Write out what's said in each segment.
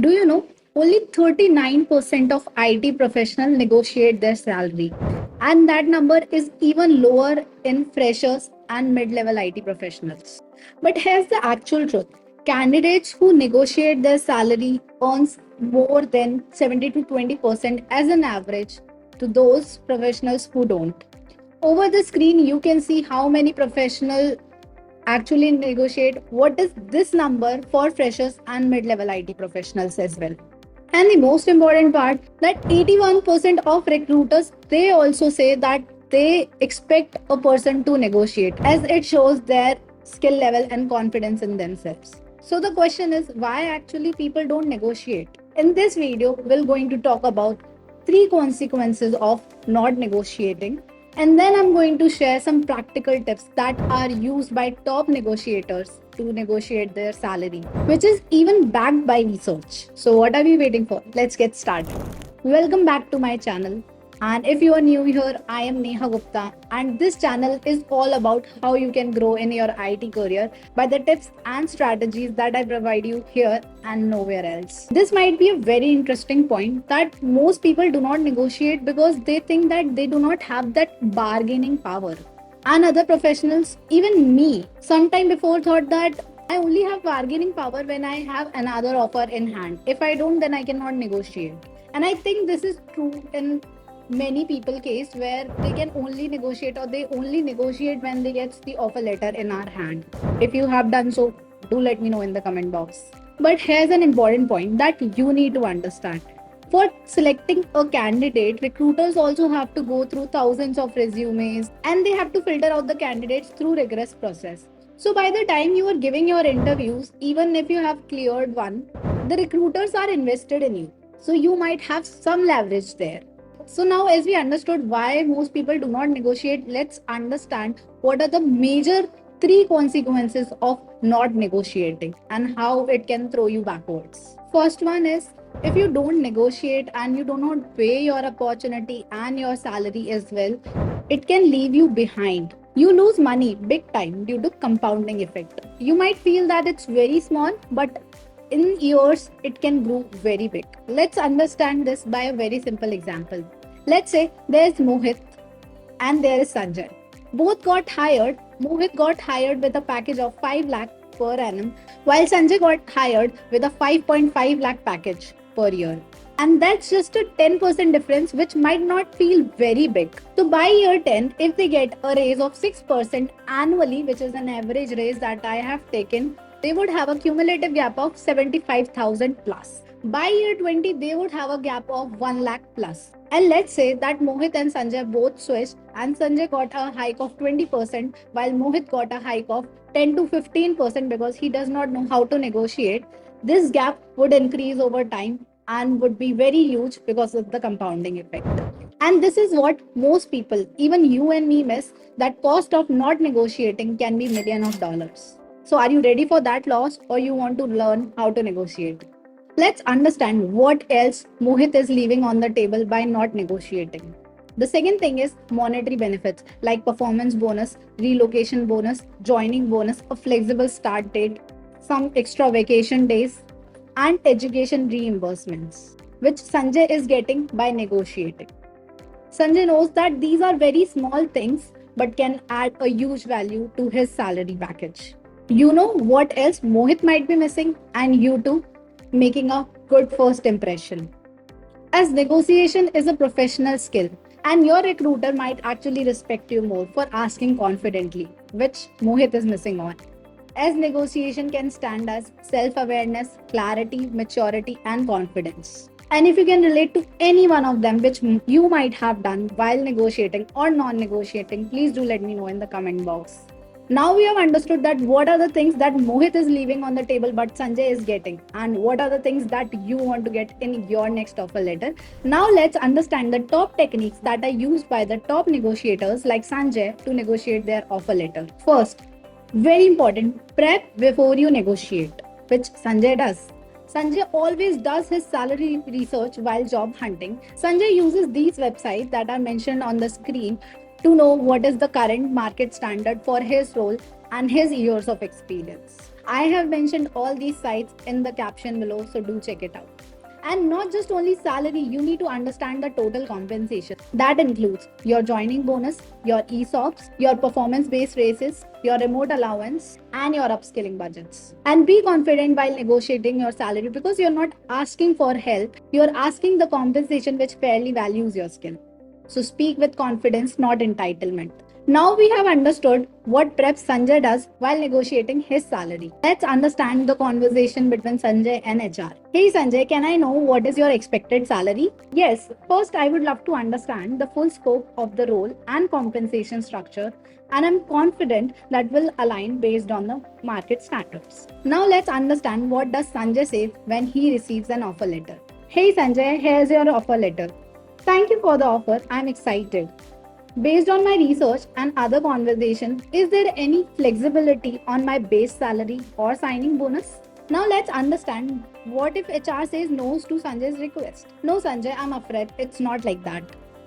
Do you know only 39% of IT professionals negotiate their salary, and that number is even lower in freshers and mid-level IT professionals. But here's the actual truth. Candidates who negotiate their salary earns more than 70 to 20% as an average to those professionals who don't. Over the screen, you can see how many professionals actually negotiate. What is this number for freshers and mid-level IT professionals as well. And the most important part that 81% of recruiters they also say that they expect a person to negotiate as it shows their skill level and confidence in themselves. So the question is why actually people don't negotiate. In this video, we're going to talk about three consequences of not negotiating, and then I'm going to share some practical tips that are used by top negotiators to negotiate their salary, which is even backed by research. So, what are we waiting for? Let's get started. Welcome back to my channel. And if you are new here, I am Neha Gupta, and this channel is all about how you can grow in your IT career by the tips and strategies that I provide you here and nowhere else. This might be a very interesting point that most people do not negotiate because they think that they do not have that bargaining power. And other professionals, even me, sometime before thought that I only have bargaining power when I have another offer in hand. If I don't, then I cannot negotiate. And I think this is true in many people case where they can only negotiate or they only negotiate when they get the offer letter in our hand. If you have done so, do let me know in the comment box. But here's an important point that you need to understand. For selecting a candidate, recruiters also have to go through thousands of resumes and they have to filter out the candidates through rigorous process. So by the time you are giving your interviews, even if you have cleared one, the recruiters are invested in you. So you might have some leverage there. So now as we understood why most people do not negotiate, let's understand what are the major three consequences of not negotiating and how it can throw you backwards. First one is if you don't negotiate and you do not pay your opportunity and your salary as well, it can leave you behind. You lose money big time due to compounding effect. You might feel that it's very small, but in years it can grow very big. Let's understand this by a very simple example. Let's say there's Mohit and there is Sanjay. Both got hired. Mohit got hired with a package of 5 lakh per annum, while Sanjay got hired with a 5.5 lakh package per year. And that's just a 10% difference, which might not feel very big. So by year 10, if they get a raise of 6% annually, which is an average raise that I have taken, they would have a cumulative gap of 75,000 plus. By year 20, they would have a gap of 1 lakh plus. And let's say that Mohit and Sanjay both switched and Sanjay got a hike of 20% while Mohit got a hike of 10 to 15% because he does not know how to negotiate. This gap would increase over time and would be very huge because of the compounding effect. And this is what most people, even you and me, miss, that cost of not negotiating can be millions of dollars. So are you ready for that loss or you want to learn how to negotiate? Let's understand what else Mohit is leaving on the table by not negotiating. The second thing is monetary benefits like performance bonus, relocation bonus, joining bonus, a flexible start date, some extra vacation days, and education reimbursements, which Sanjay is getting by negotiating. Sanjay knows that these are very small things but can add a huge value to his salary package. You know what else Mohit might be missing, and you too, making a good first impression. As negotiation is a professional skill, and your recruiter might actually respect you more for asking confidently, which Mohit is missing on. As negotiation can stand as self awareness, clarity, maturity, and confidence. And if you can relate to any one of them, which you might have done while negotiating or non negotiating, please do let me know in the comment box. Now we have understood that what are the things that Mohit is leaving on the table but Sanjay is getting, and what are the things that you want to get in your next offer letter. Now let's understand the top techniques that are used by the top negotiators like Sanjay to negotiate their offer letter. First, very important, prep before you negotiate, which Sanjay does. Sanjay always does his salary research while job hunting. Sanjay uses these websites that are mentioned on the screen to know what is the current market standard for his role and his years of experience. I have mentioned all these sites in the caption below, so do check it out. And not just only salary, you need to understand the total compensation. That includes your joining bonus, your ESOPs, your performance based raises, your remote allowance, and your upskilling budgets. And be confident while negotiating your salary because you're not asking for help, you're asking the compensation which fairly values your skill. So speak with confidence, not entitlement. Now we have understood what prep Sanjay does while negotiating his salary. Let's understand the conversation between Sanjay and HR. Hey Sanjay, can I know what is your expected salary? Yes, first I would love to understand the full scope of the role and compensation structure, and I'm confident that will align based on the market standards. Now let's understand what does Sanjay say when he receives an offer letter. Hey Sanjay, here's your offer letter. Thank you for the offer. I'm excited. Based on my research and other conversations, is there any flexibility on my base salary or signing bonus? Now let's understand what if HR says no to Sanjay's request. No, Sanjay, I'm afraid it's not like that.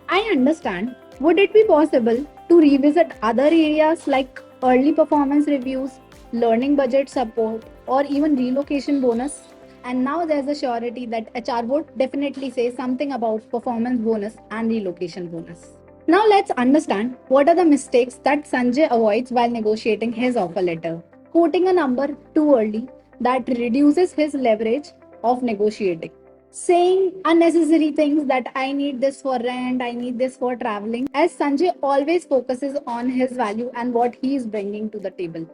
I understand. Would it be possible to revisit other areas like early performance reviews, learning budget support, or even relocation bonus? And now there's a surety that HR would definitely say something about performance bonus and relocation bonus. Now let's understand what are the mistakes that Sanjay avoids while negotiating his offer letter. Quoting a number too early that reduces his leverage of negotiating. Saying unnecessary things that I need this for rent, I need this for traveling, as Sanjay always focuses on his value and what he is bringing to the table.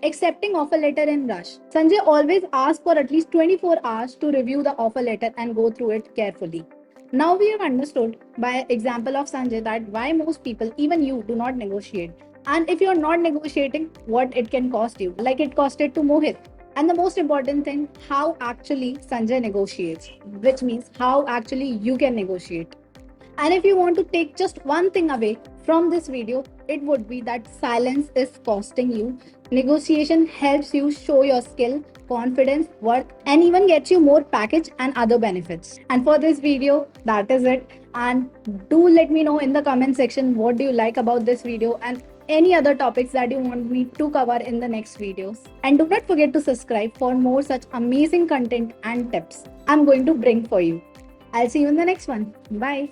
Accepting offer letter in rush. Sanjay always asks for at least 24 hours to review the offer letter and go through it carefully. Now we have understood by example of Sanjay that why most people, even you, do not negotiate. And if you're not negotiating, what it can cost you, like it costed to Mohit. And the most important thing, how actually Sanjay negotiates, which means how actually you can negotiate. And if you want to take just one thing away from this video, it would be that silence is costing you. Negotiation helps you show your skill, confidence, worth, and even gets you more package and other benefits. And for this video, that is it. And do let me know in the comment section what do you like about this video and any other topics that you want me to cover in the next videos. And do not forget to subscribe for more such amazing content and tips I'm going to bring for you. I'll see you in the next one. Bye.